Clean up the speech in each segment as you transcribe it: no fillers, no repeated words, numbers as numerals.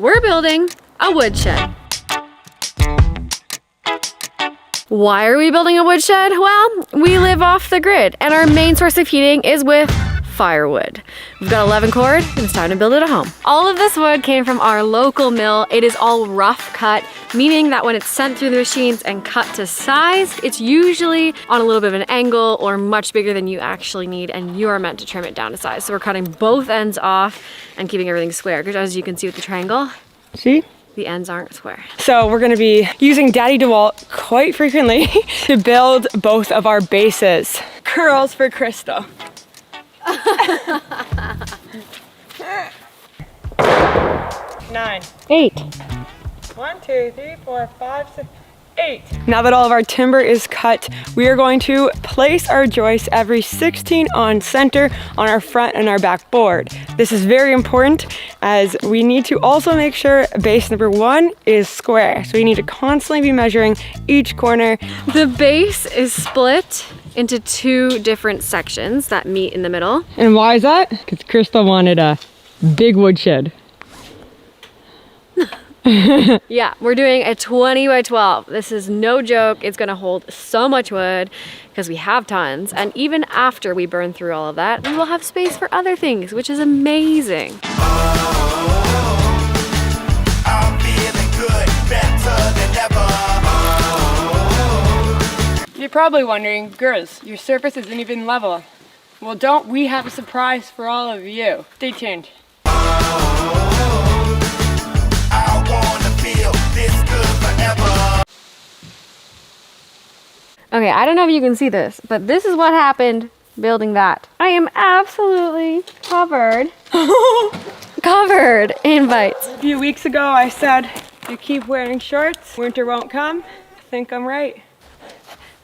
We're building a woodshed. Why are we building a woodshed? Well, we live off the grid and our main source of heating is with firewood. We've got 11 cord and it's time to build it at home. All of this wood came from our local mill. It is all rough cut, meaning that when it's sent through the machines and cut to size, it's usually on a little bit of an angle or much bigger than you actually need, and you are meant to trim it down to size. So we're cutting both ends off and keeping everything square, because as you can see with the triangle, see? The ends aren't square. So we're gonna be using Daddy DeWalt quite frequently to build both of our bases. Curls for Crystal. 9. 8. 1, 2, 3, 4, 5, 6, 8. Now that all of our timber is cut, we are going to place our joists every 16 on center on our front and our back board. This is very important as we need to also make sure base number 1 is square. So we need to constantly be measuring each corner. The base is split into 2 different sections that meet in the middle. And why is that? Because Crystal wanted a big woodshed. Yeah, we're doing a 20 by 12. This is no joke. It's gonna hold so much wood because we have tons. And even after we burn through all of that, we will have space for other things, which is amazing. I'm feeling good, better than ever. You're probably wondering, girls, your surface isn't even level. Well, don't we have a surprise for all of you? Stay tuned. Okay, I don't know if you can see this, but this is what happened building that. I am absolutely covered in bites. A few weeks ago, I said, you keep wearing shorts, winter won't come. I think I'm right.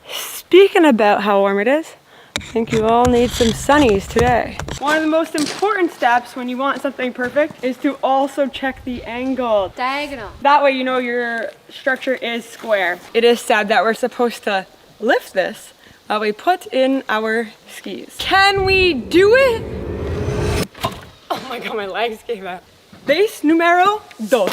Speaking about how warm it is, I think you all need some sunnies today. One of the most important steps when you want something perfect is to also check the angle. Diagonal. That way you know your structure is square. It is said that we're supposed to lift this while we put in our skis. Can we do it? Oh my God, my legs came out. Base numero 2.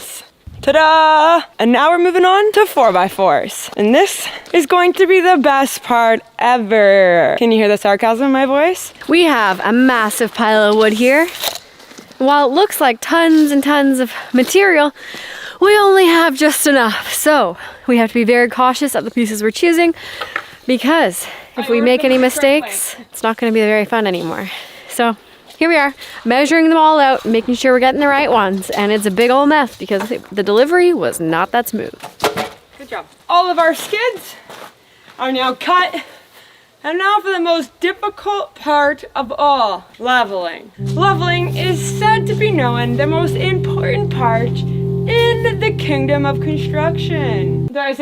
Ta-da! And now we're moving on to 4x4s. And this is going to be the best part ever. Can you hear the sarcasm in my voice? We have a massive pile of wood here. While it looks like tons and tons of material, we only have just enough. So we have to be very cautious of the pieces we're choosing, because if we make any mistakes, it's not going to be very fun anymore. So here we are, measuring them all out, making sure we're getting the right ones, and it's a big old mess because the delivery was not that smooth. Good job. All of our skids are now cut. And now for the most difficult part of all, leveling. Leveling is said to be known the most important part in the kingdom of construction. Do I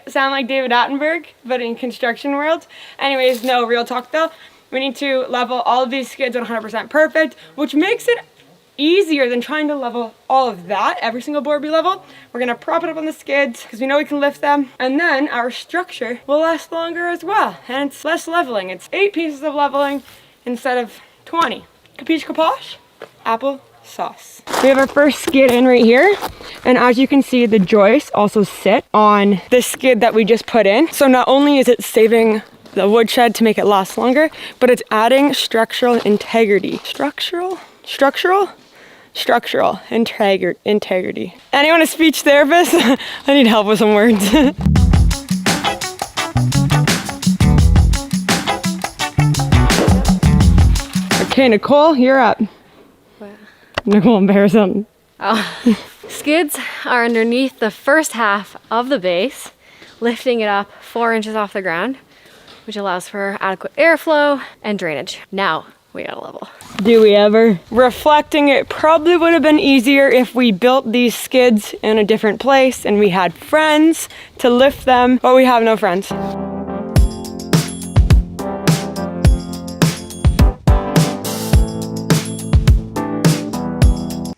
sound like David Attenborough, but in construction world? Anyways, no, real talk though. We need to level all of these skids at 100% perfect, which makes it easier than trying to level all of that, every single board we level. We're gonna prop it up on the skids because we know we can lift them, and then our structure will last longer as well, and it's less leveling. It's 8 pieces of leveling instead of 20. Capiche capoche? Apple sauce. We have our first skid in right here, and as you can see, the joists also sit on the skid that we just put in. So not only is it saving the woodshed to make it last longer, but it's adding structural integrity. Structural integrity. Anyone a speech therapist? I need help with some words. Okay, Nicole, you're up. What? Nicole, embarrass something. Oh. Skids are underneath the first half of the base, lifting it up 4 inches off the ground, which allows for adequate airflow and drainage. Now we gotta level. Do we ever? Reflecting, it probably would have been easier if we built these skids in a different place and we had friends to lift them, but we have no friends.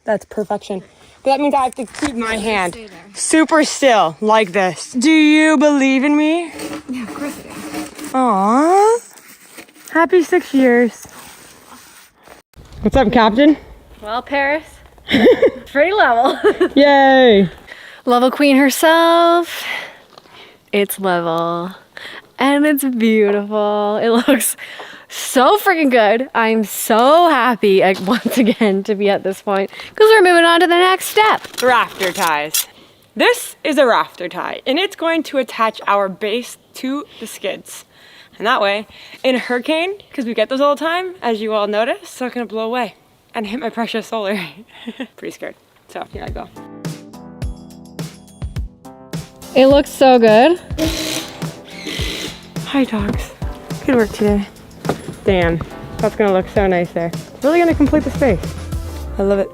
That's perfection. But that means I have to keep my hand super still, like this. Do you believe in me? Yeah, of course I do. Aww. Happy 6 years. What's up, Captain? Well, Paris, pretty level. Yay! Level queen herself. It's level. And it's beautiful. It looks so freaking good. I'm so happy once again to be at this point because we're moving on to the next step. Rafter ties. This is a rafter tie and it's going to attach our base to the skids. And that way, in a hurricane, because we get those all the time, as you all notice, it's not gonna blow away and hit my precious solar. Pretty scared. So here I go. It looks so good. Hi dogs. Good work today. Damn, that's gonna look so nice there. Really gonna complete the space. I love it.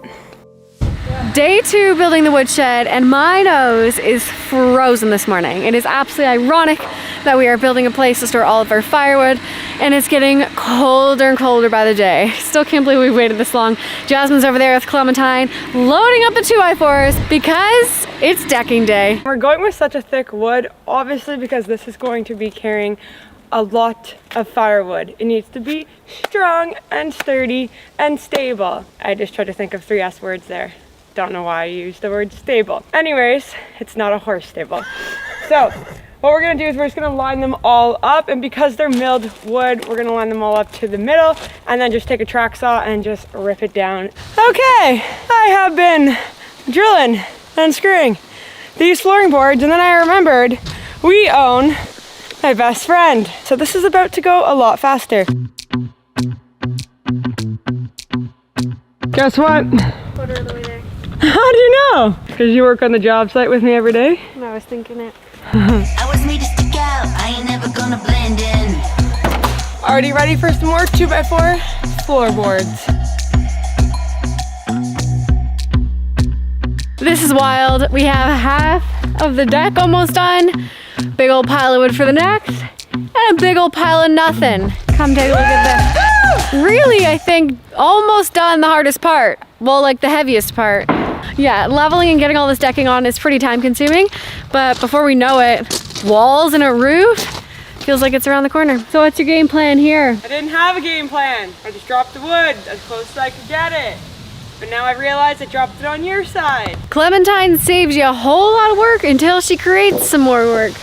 Day 2 building the woodshed, and my nose is frozen this morning. It is absolutely ironic that we are building a place to store all of our firewood, and it's getting colder and colder by the day. Still can't believe we waited this long. Jasmine's over there with Clementine, loading up the 2x4s because it's decking day. We're going with such a thick wood, obviously because this is going to be carrying a lot of firewood. It needs to be strong and sturdy and stable. I just tried to think of 3 S words there. Don't know why I used the word stable. Anyways, it's not a horse stable. So what we're gonna do is we're just gonna line them all up, and because they're milled wood, we're gonna line them all up to the middle and then just take a track saw and just rip it down. Okay, I have been drilling and screwing these flooring boards, and then I remembered we own my best friend. So this is about to go a lot faster. Guess what? Quarter of the way there. How do you know? Because you work on the job site with me every day? And I was thinking it. I was made to stick out, I ain't never gonna blend in. Already ready for some more 2x4 floorboards. This is wild. We have half of the deck almost done. Big old pile of wood for the next, and a big old pile of nothing. Come take a look at this. Really, I think almost done the hardest part. Well, like the heaviest part. Yeah, leveling and getting all this decking on is pretty time consuming, but before we know it, walls and a roof feels like it's around the corner. So what's your game plan here? I didn't have a game plan. I just dropped the wood as close as I could get it. But now I realize I dropped it on your side. Clementine saves you a whole lot of work until she creates some more work.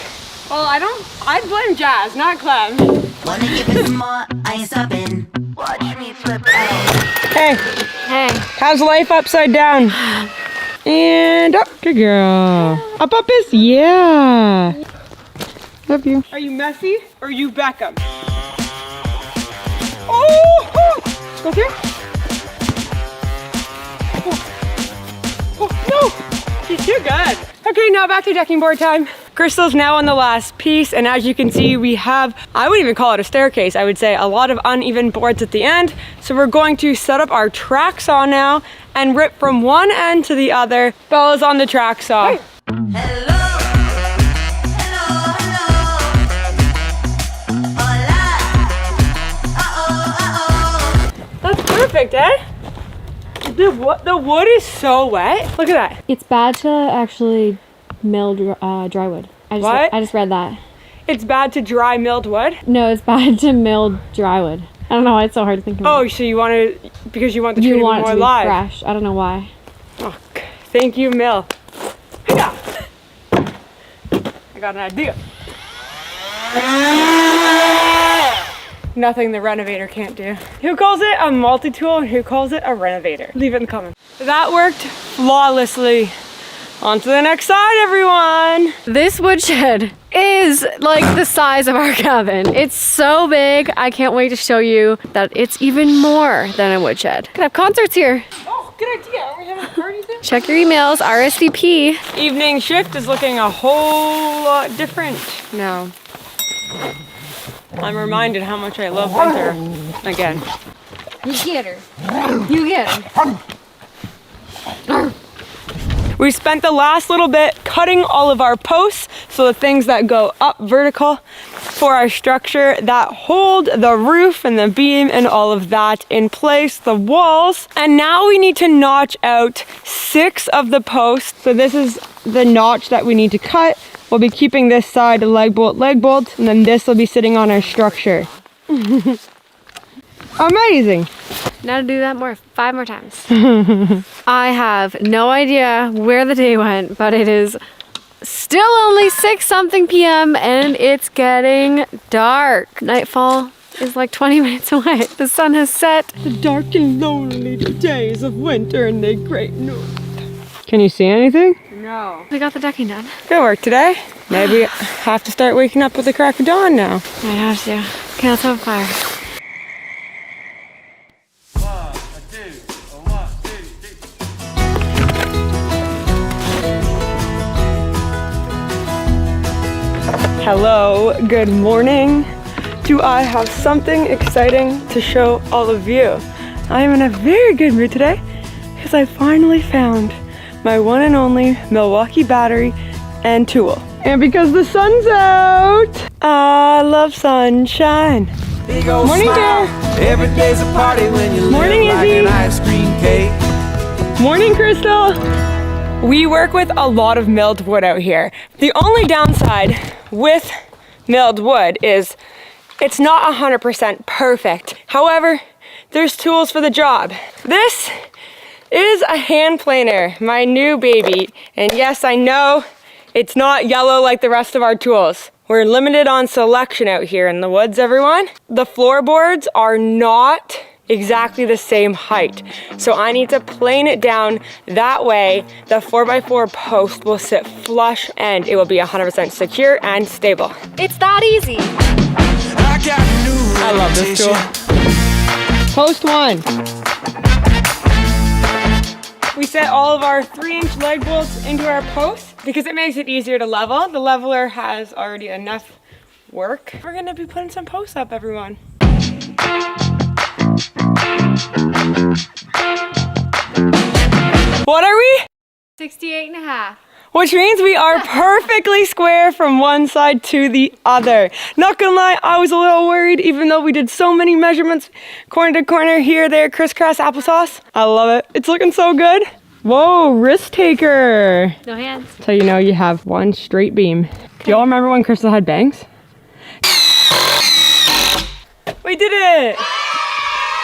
Well, I'd blame Jazz, not Clem. Wanna give it some more, I ain't stopping. Watch me flip out. Hey, Hey, how's life upside down? And up. Good girl. Up is, yeah. Love you. Are you Messi or are you Beckham? Oh! Go through. Oh, no! She's too good. Okay, now back to decking board time. Crystal's now on the last piece, and as you can see, we have, I wouldn't even call it a staircase, I would say a lot of uneven boards at the end. So we're going to set up our track saw now and rip from one end to the other. Bella's on the track saw. Hey. Hello, hola, That's perfect, eh? The wood is so wet. Look at that. it's bad to actually mill dry wood. What? I just read that. It's bad to dry milled wood. No, it's bad to mill dry wood. I don't know why it's so hard to think about. Oh, so you want to, because you want the tree you to be want it more to be alive. fresh. I don't know why. Oh, thank you, Mill. Yeah. I got an idea. Nothing the renovator can't do. Who calls it a multi-tool and who calls it a renovator? Leave it in the comments. That worked flawlessly. On to the next side, everyone. This woodshed is like the size of our cabin. It's so big. I can't wait to show you that it's even more than a woodshed. Could have concerts here. Oh, good idea. Are we having parties there? Check your emails, RSVP. Evening shift is looking a whole lot different now. I'm reminded how much I love winter again. You get her. You get her. We spent the last little bit cutting all of our posts, so the things that go up vertical for our structure that hold the roof and the beam and all of that in place, the walls. And now we need to notch out 6 of the posts. So this is the notch that we need to cut. We'll be keeping this side leg bolt, and then this will be sitting on our structure. Amazing. Now to do that 5 more times. I have no idea where the day went, but it is still only 6-something p.m. and it's getting dark. Nightfall is like 20 minutes away. The sun has set. The dark and lonely days of winter in the great north. Can you see anything? No. We got the decking done. Good work today. Maybe I have to start waking up with the crack of dawn now. I have to. Okay, let's have a fire. Hello, good morning. Do I have something exciting to show all of you? I am in a very good mood today because I finally found my one and only Milwaukee battery and tool. And because the sun's out, I love sunshine. Big old Morning, smile. dear. Every day's a party when you Morning, live like Izzy. an ice cream cake. Morning, Crystal. We work with a lot of milled wood out here. The only downside with milled wood is it's not 100% perfect. However, there's tools for the job. This is a hand planer, my new baby. And yes, I know it's not yellow like the rest of our tools. We're limited on selection out here in the woods, everyone. The floorboards are not exactly the same height. So I need to plane it down that way the 4x4 post will sit flush and it will be 100% secure and stable. It's that easy. I got new I love this tool. Post 1. We set all of our 3-inch leg bolts into our posts because it makes it easier to level. The leveler has already enough work. We're gonna be putting some posts up, everyone. What are we? 68.5. Which means we are perfectly square from one side to the other. Not gonna lie, I was a little worried even though we did so many measurements, corner to corner, here, there, crisscross applesauce. I love it. It's looking so good. Whoa, risk taker. No hands. So you know you have one straight beam. Do y'all remember when Crystal had bangs? We did it!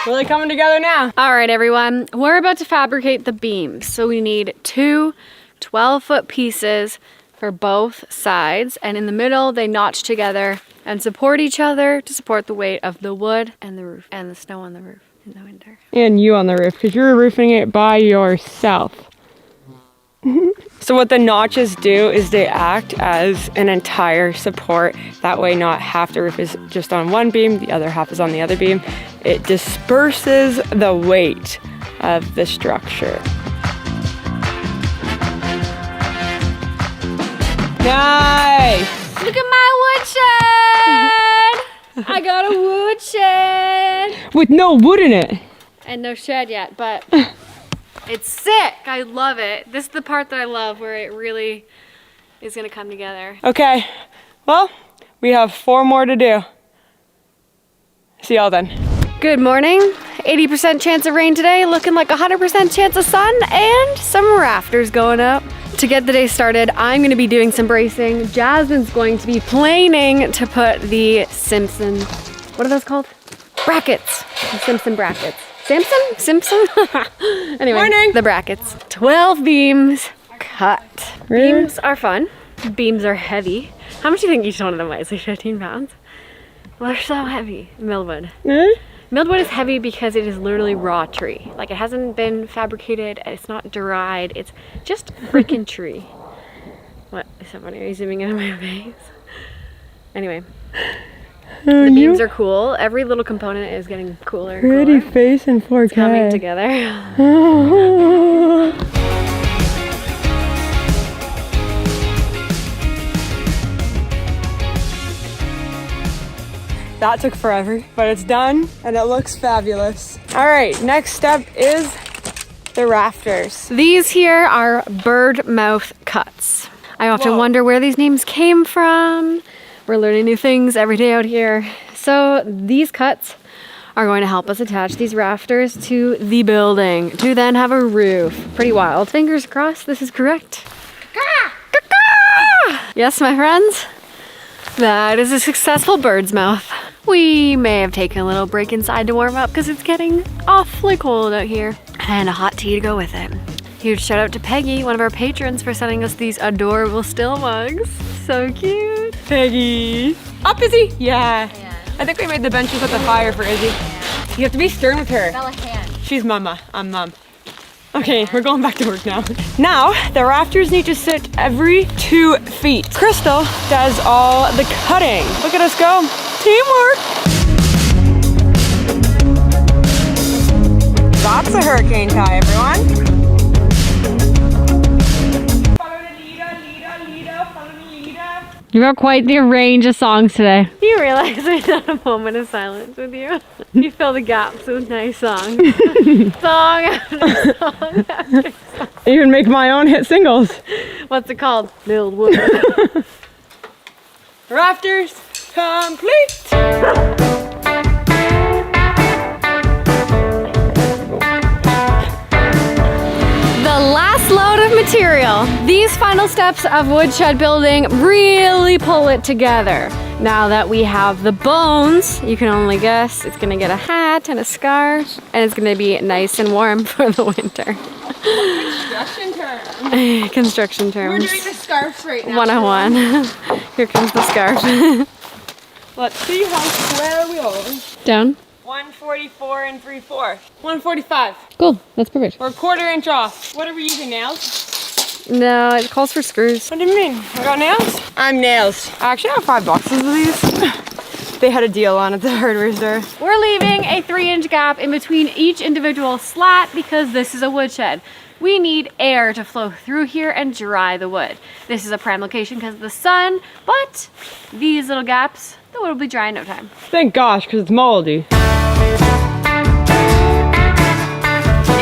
Really coming together now. All right, everyone. We're about to fabricate the beams. So we need 2 12-foot pieces for both sides. And in the middle, they notch together and support each other to support the weight of the wood and the roof and the snow on the roof in the winter. And you on the roof, because you're roofing it by yourself. So what the notches do is they act as an entire support. That way not half the roof is just on one beam, the other half is on the other beam. It disperses the weight of the structure. Nice! Look at my woodshed! I got a woodshed! With no wood in it. And no shed yet, but it's sick. I love it. This is the part that I love where it really is gonna come together. Okay, well, we have 4 more to do. See y'all then. Good morning. 80% chance of rain today, looking like 100% chance of sun and some rafters going up. To get the day started, I'm gonna be doing some bracing. Jasmine's going to be planing to put the Simpson, what are those called? Brackets. The Simpson brackets. Simpson? Anyway, Morning. The brackets. 12 beams cut. Really? Beams are fun. Beams are heavy. How much do you think each one of them weighs? Like 15 pounds? Well, they're so heavy. Millwood. Millwood is heavy because it is literally raw tree. Like, it hasn't been fabricated, it's not dried, it's just freaking tree. What? Is that funny? Are you zooming in on my face? Anyway. The beams are cool. Every little component is getting cooler and Pretty cooler. face in 4K. It's coming together. That took forever, but it's done and it looks fabulous. All right, next step is the rafters. These here are bird mouth cuts. I often Whoa. wonder where these names came from. We're learning new things every day out here. So these cuts are going to help us attach these rafters to the building to then have a roof. Pretty wild. Fingers crossed this is correct. Yes, my friends, that is a successful bird's mouth. We may have taken a little break inside to warm up because it's getting awfully cold out here. And a hot tea to go with it. Huge shout out to Peggy, one of our patrons, for sending us these adorable still mugs. So cute. Peggy. Up, Izzy? Yeah. I think we made the benches with the fire for Izzy. You have to be stern with her. She's mama. I'm mom. Okay, we're going back to work now. Now, the rafters need to sit every 2 feet. Crystal does all the cutting. Look at us go. Teamwork. That's a hurricane tie, everyone. You got quite the range of songs today. You realize there's not a moment of silence with you. You fill the gaps with nice songs. Song after song after song. I even make my own hit singles. What's it called? Build wood. Rafters complete. The last load of material. These final steps of woodshed building really pull it together. Now that we have the bones, you can only guess it's gonna get a hat and a scarf, and it's gonna be nice and warm for the winter. Construction term. Construction terms. We're doing the scarves right now. 101. Here comes the scarf. Let's see how square we are. Down. 144 and 3/4. 145. Cool, that's perfect. We're a 1/4 inch off. What are we using, nails? No, it calls for screws. What do you mean? I got nails? I'm nails. I actually have 5 boxes of these. They had a deal on at the hardware store. We're leaving a 3-inch gap in between each individual slat because this is a woodshed. We need air to flow through here and dry the wood. This is a prime location because of the sun, but these little gaps, the wood will be dry in no time. Thank gosh, because it's moldy.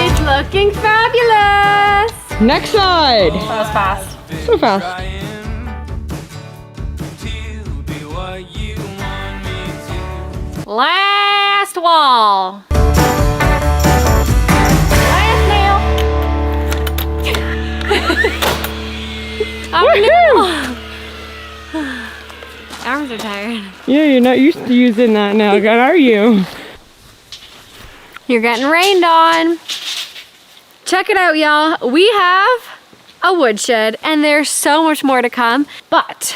It's looking fabulous. Next side. That was fast. So fast. Last wall. Last nail. Arms are tired. Yeah, you're not used to using that nail gun, are you? You're getting rained on. Check it out, y'all. We have a woodshed and there's so much more to come, but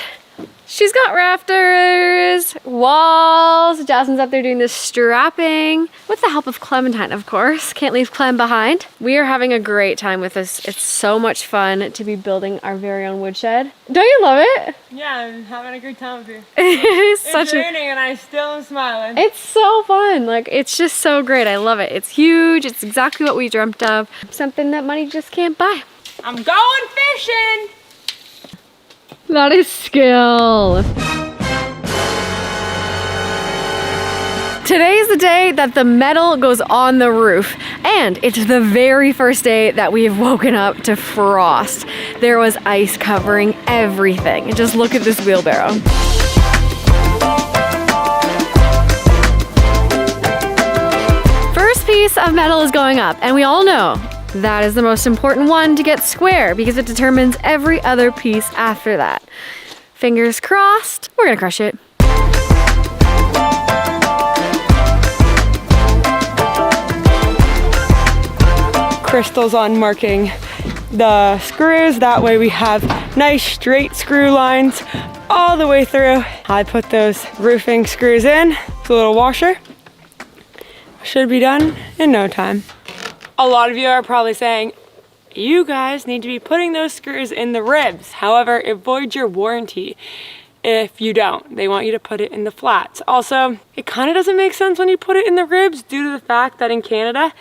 she's got rafters, walls. Jasmine's up there doing the strapping with the help of Clementine, of course. Can't leave Clem behind. We are having a great time with this. It's so much fun to be building our very own woodshed. Don't you love it? Yeah, I'm having a great time with you. It's It's raining and I still am smiling. It's so fun. Like, it's just so great. I love it. It's huge. It's exactly what we dreamt of. Something that money just can't buy. I'm going fishing! That is skill. Today is the day that the metal goes on the roof, and it's the very first day that we have woken up to frost. There was ice covering everything. And just look at this wheelbarrow. First piece of metal is going up, and we all know that is the most important one to get square because it determines every other piece after that. Fingers crossed, we're gonna crush it. Crystal's on marking the screws. That way we have nice straight screw lines all the way through. I put those roofing screws in with a little washer. Should be done in no time. A lot of you are probably saying, you guys need to be putting those screws in the ribs. However, it voids your warranty if you don't. They want you to put it in the flats. Also, it kind of doesn't make sense when you put it in the ribs due to the fact that in Canada,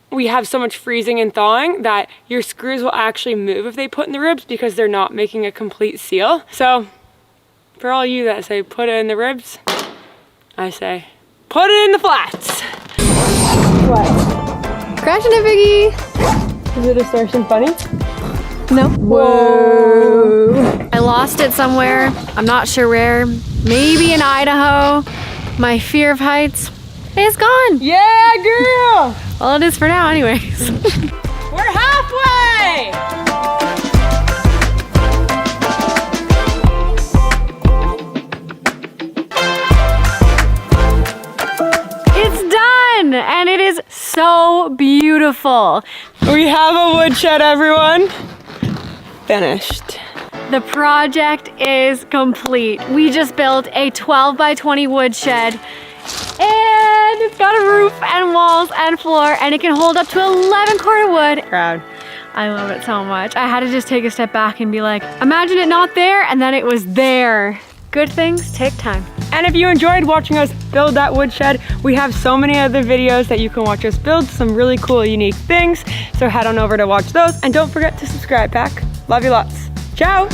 we have so much freezing and thawing that your screws will actually move if they put in the ribs because they're not making a complete seal. So, for all you that say put it in the ribs, I say, put it in the flats. What? Crashing it, Biggie. Is it a distortion funny? No. Whoa. I lost it somewhere. I'm not sure where. Maybe in Idaho. My fear of heights is gone. Yeah, girl. Well, it is for now anyways. We're halfway. beautiful. We have a woodshed, everyone. Finished. The project is complete. We just built a 12 by 20 woodshed, and it's got a roof and walls and floor, and it can hold up to 11 cord of wood. Proud. I love it so much. I had to just take a step back and be like, imagine it not there, and then it was there. Good things take time. And if you enjoyed watching us build that woodshed, we have so many other videos that you can watch us build some really cool, unique things. So head on over to watch those, and don't forget to subscribe, Pack. Love you lots. Ciao.